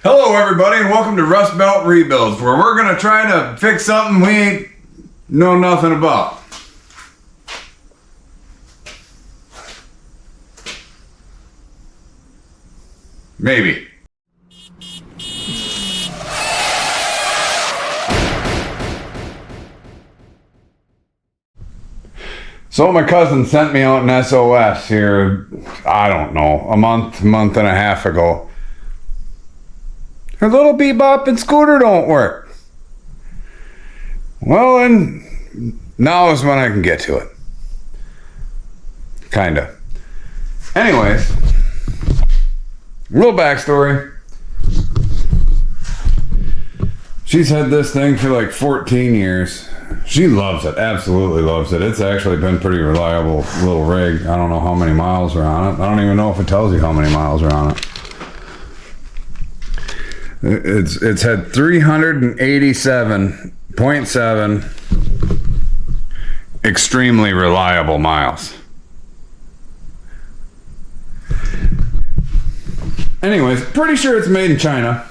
Hello everybody and welcome to Rust Belt Rebuilds, where we're going to try to fix something we ain't know nothing about. Maybe. So my cousin sent me out an SOS here, I don't know, a month and a half ago. Her little bebop and scooter don't work. Well, and now is when I can get to it. Kinda. Anyways, little backstory. She's had this thing for like 14 years. She loves it, absolutely loves it. It's actually been pretty reliable little rig. I don't know how many miles are on it. I don't even know if it tells you how many miles are on it. It's had 387.7 extremely reliable miles. Anyways, pretty sure it's made in China.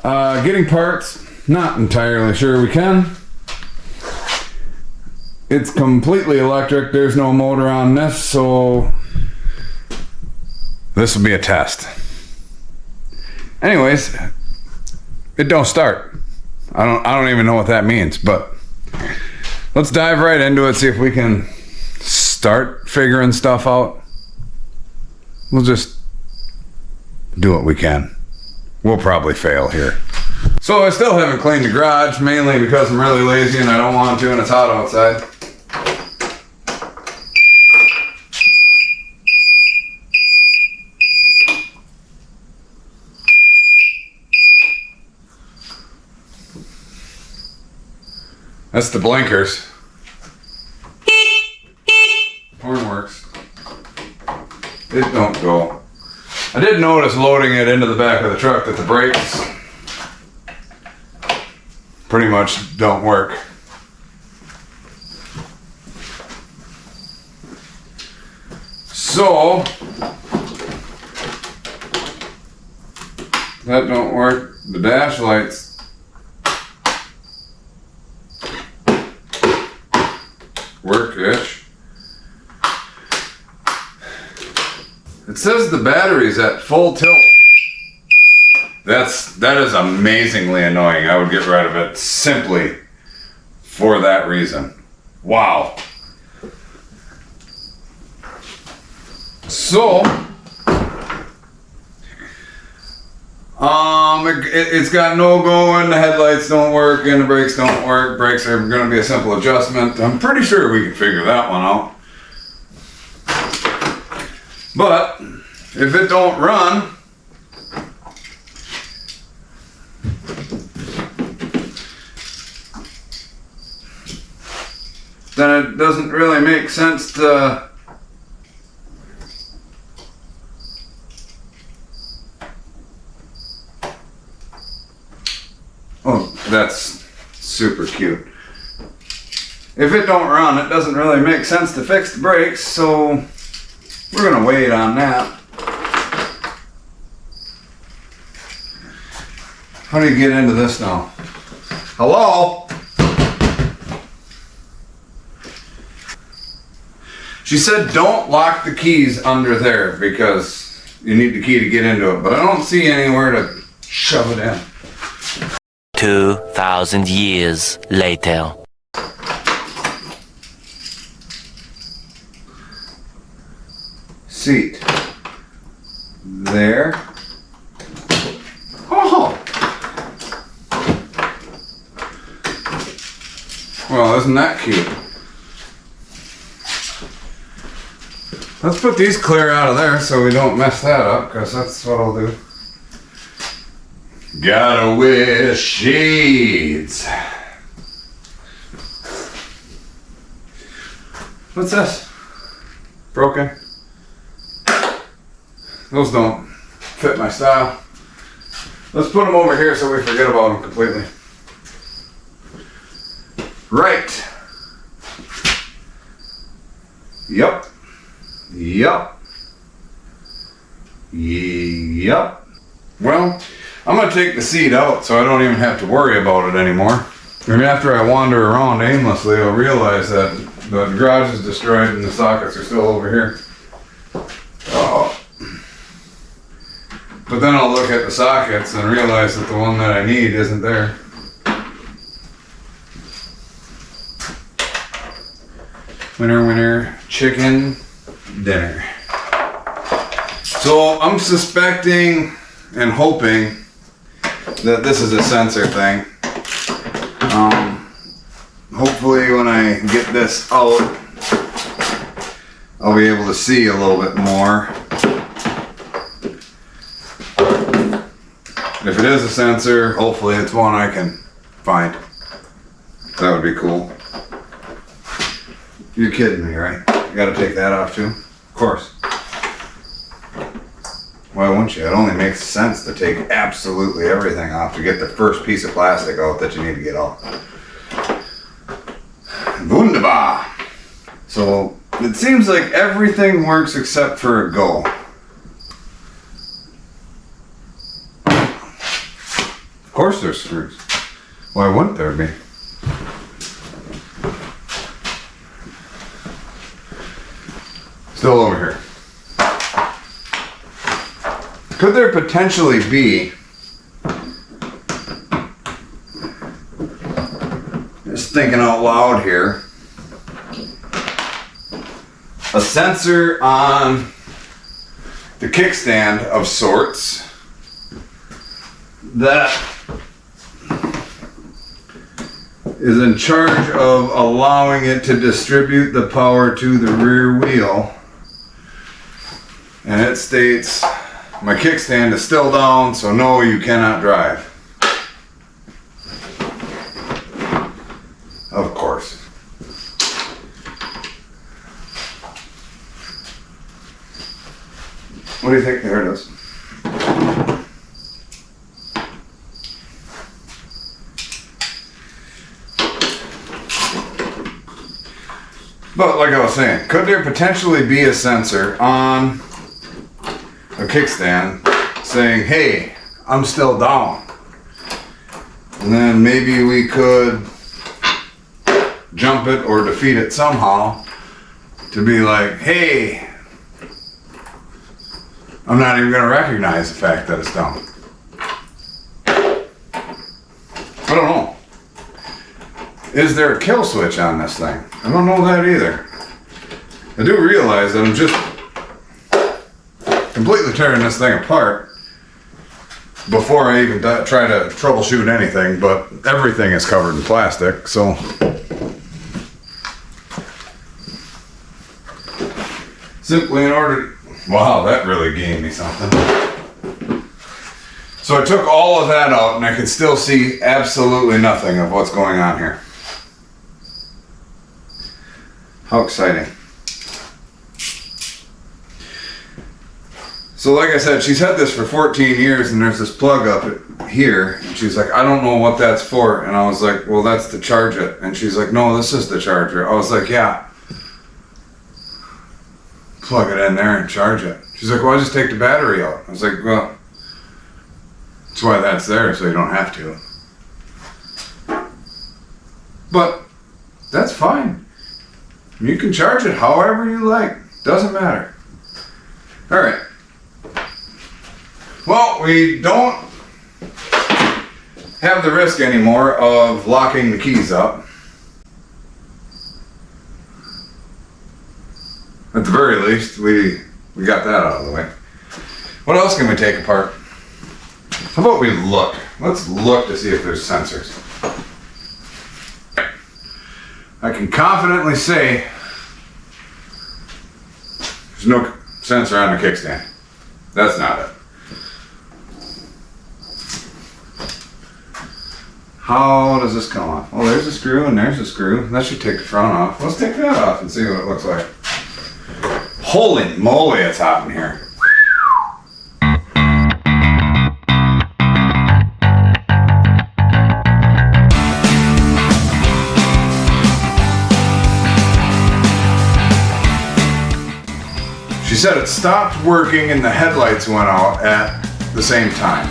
Getting parts, not entirely sure we can. It's completely electric. There's no motor on this, so this will be a test. Anyways, it don't start. I don't even know what that means, but let's dive right into it, see if we can start figuring stuff out. We'll just do what we can. We'll probably fail here. So I still haven't cleaned the garage, mainly because I'm really lazy and I don't want to and it's hot outside. That's the blinkers. Horn works. It don't go. I did notice loading it into the back of the truck that the brakes pretty much don't work. So that don't work. The dash lights work-ish. It says the battery's at full tilt. That is amazingly annoying. I would get rid of it simply for that reason. Wow. So it's got no going, the headlights don't work and the brakes don't work. Brakes are going to be a simple adjustment. I'm pretty sure we can figure that one out. But if it don't run, then it doesn't really make sense to that's super cute. If it don't run, it doesn't really make sense to fix the brakes, so we're gonna wait on that. How do you get into this now? Hello? She said don't lock the keys under there because you need the key to get into it, but I don't see anywhere to shove it in. 2,000 years later. Seat. There. Oh! Well, isn't that cute? Let's put these clear out of there so we don't mess that up, because that's what I'll do. Gotta wear shades. What's this? Broken? Those don't fit my style. Let's put them over here so we forget about them completely. Right. Yep. Yep. Yep. Well, I'm gonna take the seat out so I don't even have to worry about it anymore. And after I wander around aimlessly, I'll realize that the garage is destroyed and the sockets are still over here. Oh. But then I'll look at the sockets and realize that the one that I need isn't there. Winner, winner, chicken dinner. So I'm suspecting and hoping that this is a sensor thing. Hopefully when I get this out, I'll be able to see a little bit more. If it is a sensor, hopefully it's one I can find. That would be cool. You're kidding me, right? You gotta take that off too? Of course. Why wouldn't you? It only makes sense to take absolutely everything off to get the first piece of plastic out that you need to get off. Wunderbar. So it seems like everything works except for a go. Of course there's screws. Why wouldn't there be? Still over here. Could there potentially be, just thinking out loud here, a sensor on the kickstand of sorts that is in charge of allowing it to distribute the power to the rear wheel? And it states, my kickstand is still down, so no, you cannot drive. Of course. What do you think? There it is. But like I was saying, could there potentially be a sensor on a kickstand saying, hey, I'm still down? And then maybe we could jump it or defeat it somehow to be like, hey, I'm not even going to recognize the fact that it's down. I don't know. Is there a kill switch on this thing? I don't know that either. I do realize that I'm just completely tearing this thing apart before I even try to troubleshoot anything, but everything is covered in plastic, so. Simply in order, wow, that really gave me something. So I took all of that out and I can still see absolutely nothing of what's going on here. How exciting. So like I said, she's had this for 14 years and there's this plug up here. And she's like, I don't know what that's for. And I was like, well, that's to charge it. And she's like, no, this is the charger. I was like, yeah. Plug it in there and charge it. She's like, well, I just take the battery out. I was like, well, that's why that's there, so you don't have to. But that's fine. You can charge it however you like. Doesn't matter. All right. Well, we don't have the risk anymore of locking the keys up. At the very least, we got that out of the way. What else can we take apart? How about we look? Let's look to see if there's sensors. I can confidently say there's no sensor on the kickstand. That's not it. How does this come off? Oh, there's a screw and there's a screw. That should take the front off. Let's take that off and see what it looks like. Holy moly, it's hot in here. She said it stopped working and the headlights went out at the same time.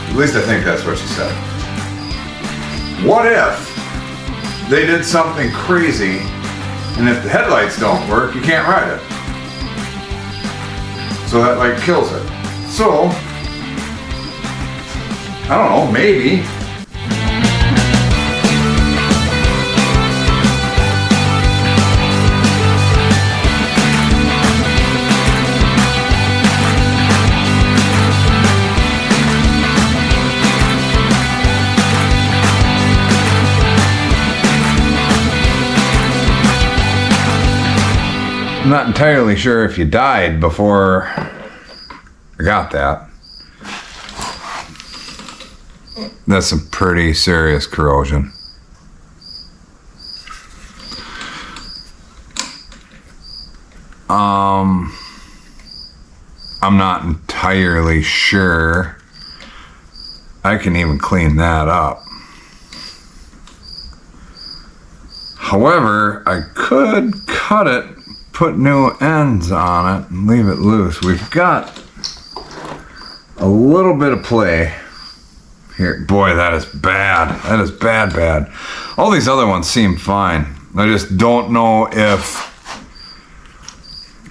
At least I think that's what she said. What if they did something crazy, and if the headlights don't work, you can't ride it? So that like kills it. So, I don't know, maybe. I'm not entirely sure if you died before I got that. That's some pretty serious corrosion. I'm not entirely sure I can even clean that up. However, I could cut it, put new ends on it, and leave it loose. We've got a little bit of play here. Boy, that is bad. That is bad. All these other ones seem fine. I just don't know if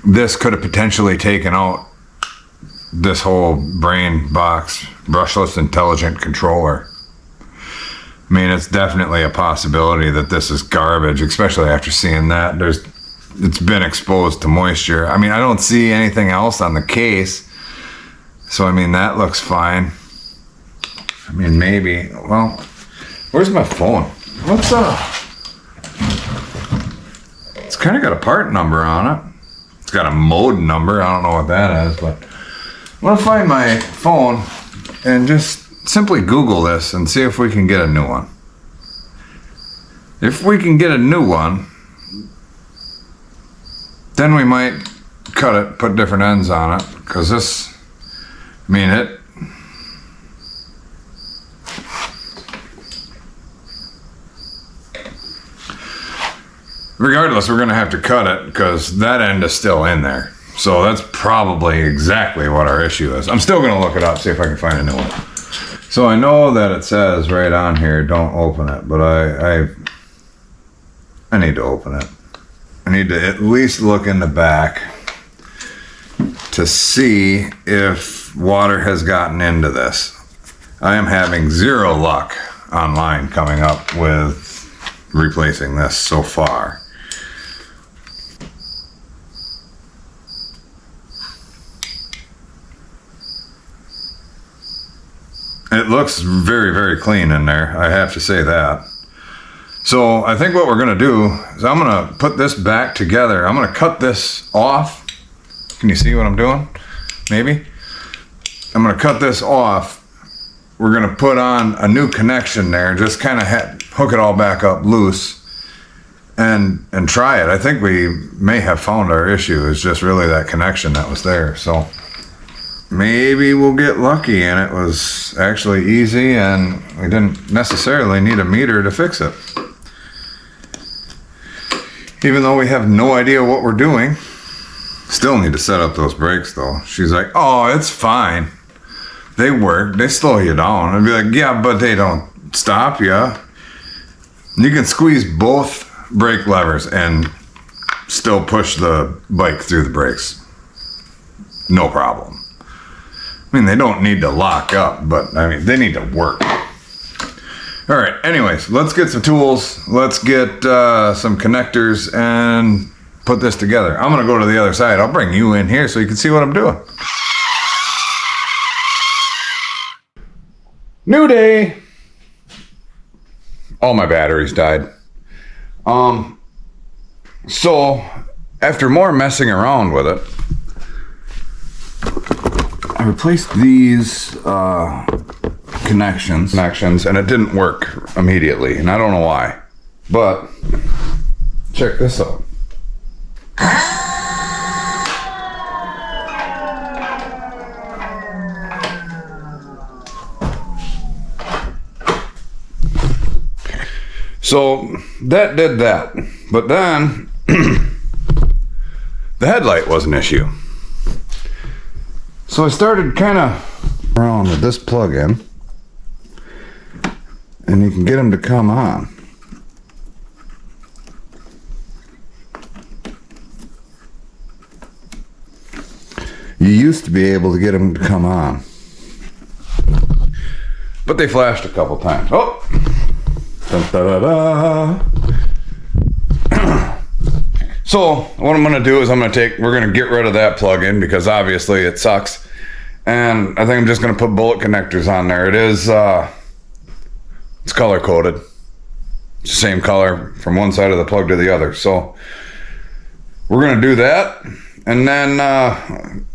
this could have potentially taken out this whole brain box brushless intelligent controller. I mean, it's definitely a possibility that this is garbage, especially after seeing that. It's been exposed to moisture. I mean, I don't see anything else on the case. So, I mean, that looks fine. I mean, maybe. Well, where's my phone? What's up? It's kind of got a part number on it. It's got a mode number. I don't know what that is, but I'm going to find my phone and just simply Google this and see if we can get a new one. If we can get a new one, then we might cut it, put different ends on it, because this, I mean, it, regardless, we're going to have to cut it because that end is still in there. So that's probably exactly what our issue is. I'm still going to look it up, see if I can find a new one. So I know that it says right on here, don't open it, but I need to open it. I need to at least look in the back to see if water has gotten into this. I am having zero luck online coming up with replacing this so far. It looks very, very clean in there. I have to say that. So I think what we're going to do is I'm going to put this back together. I'm going to cut this off. Can you see what I'm doing? Maybe. I'm going to cut this off. We're going to put on a new connection there. Just kind of hook it all back up loose and try it. I think we may have found our issue. It's just really that connection that was there. So maybe we'll get lucky and it was actually easy and we didn't necessarily need a meter to fix it. Even though we have no idea what we're doing, still need to set up those brakes though. She's like, oh, it's fine. They work, they slow you down. I'd be like, yeah, but they don't stop you. You can squeeze both brake levers and still push the bike through the brakes. No problem. I mean, they don't need to lock up, but I mean, they need to work. All right, anyways, let's get some tools. Let's get some connectors and put this together. I'm gonna go to the other side. I'll bring you in here so you can see what I'm doing. New day. All my batteries died. So after more messing around with it, I replaced these connections and it didn't work immediately, and I don't know why, but check this out. So that did that, but then the headlight was an issue. So I started kind of around with this plug-in, and you can get them to come on. You used to be able to get them to come on, but they flashed a couple times. Oh! Dun, da, da, da. So what I'm gonna do is we're gonna get rid of that plug-in because obviously it sucks. And I think I'm just gonna put bullet connectors on there. It's color coded. It's the same color from one side of the plug to the other. So we're gonna do that, and then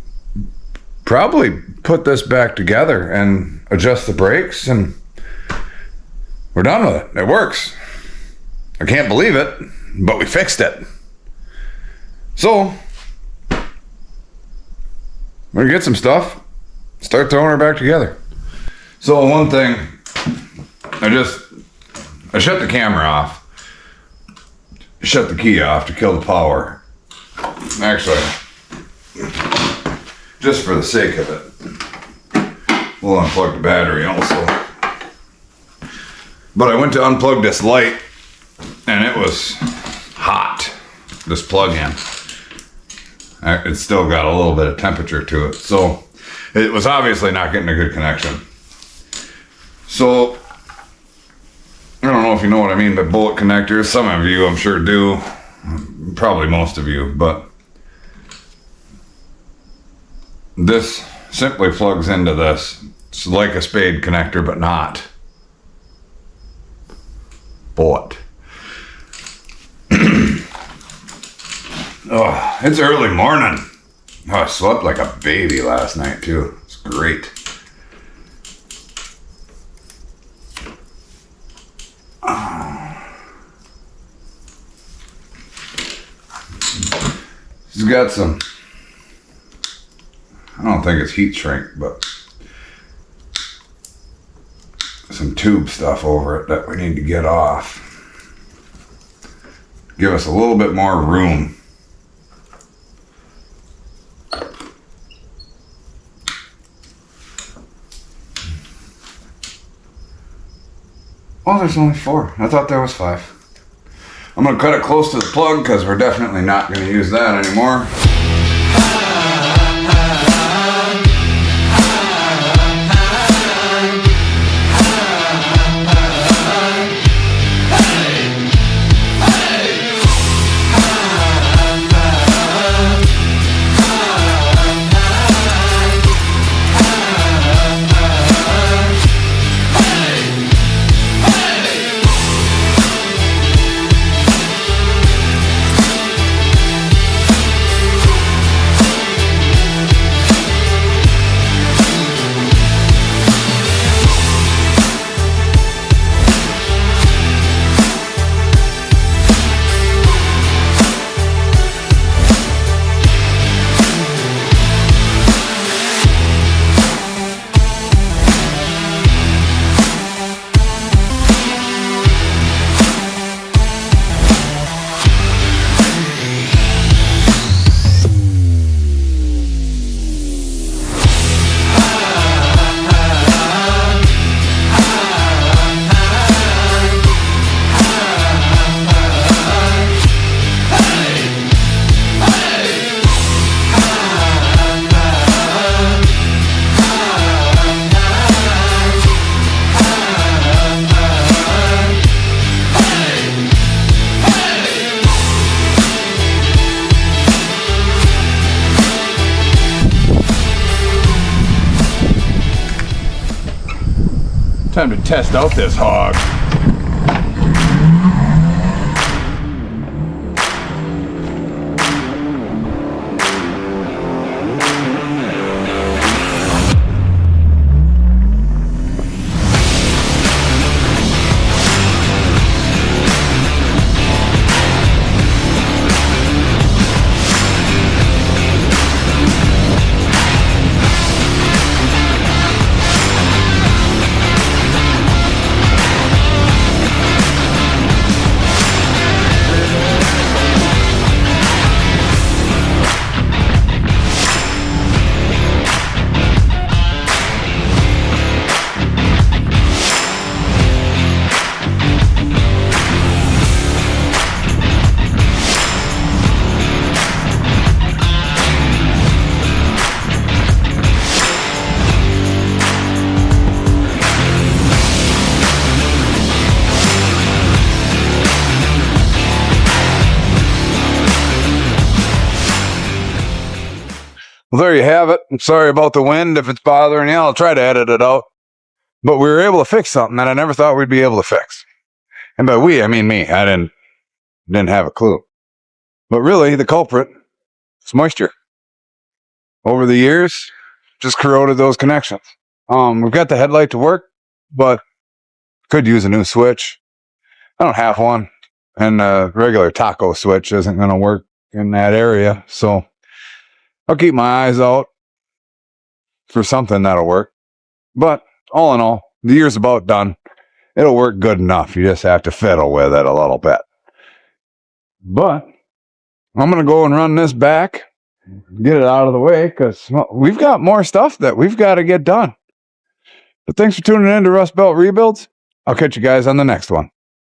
probably put this back together and adjust the brakes, and we're done with it. It works. I can't believe it, but we fixed it. So we're gonna get some stuff, start throwing her back together. So one thing, I shut the camera off, shut the key off to kill the power. Actually, just for the sake of it, we'll unplug the battery also. But I went to unplug this light, and it was hot, this plug-in. It's still got a little bit of temperature to it, so it was obviously not getting a good connection. So I don't know if you know what I mean by bullet connectors. Some of you I'm sure do, probably most of you, but this simply plugs into this. It's like a spade connector, but not. Bullet. Oh, it's early morning. Oh, I slept like a baby last night too. It's great. She's got some, I don't think it's heat shrink, but some tube stuff over it that we need to get off. Give us a little bit more room. Oh, there's only 4. I thought there was 5. I'm gonna cut it close to the plug because we're definitely not gonna use that anymore. Time to test out this hog. Well, there you have it. I'm sorry about the wind if it's bothering you. I'll try to edit it out. But we were able to fix something that I never thought we'd be able to fix. And by we, I mean me. I didn't have a clue. But really, the culprit is moisture. Over the years, just corroded those connections. We've got the headlight to work, but could use a new switch. I don't have one. And a regular taco switch isn't going to work in that area. So I'll keep my eyes out for something that'll work. But all in all, the year's about done. It'll work good enough. You just have to fiddle with it a little bit. But I'm going to go and run this back, get it out of the way, because we've got more stuff that we've got to get done. But thanks for tuning in to Rust Belt Rebuilds. I'll catch you guys on the next one.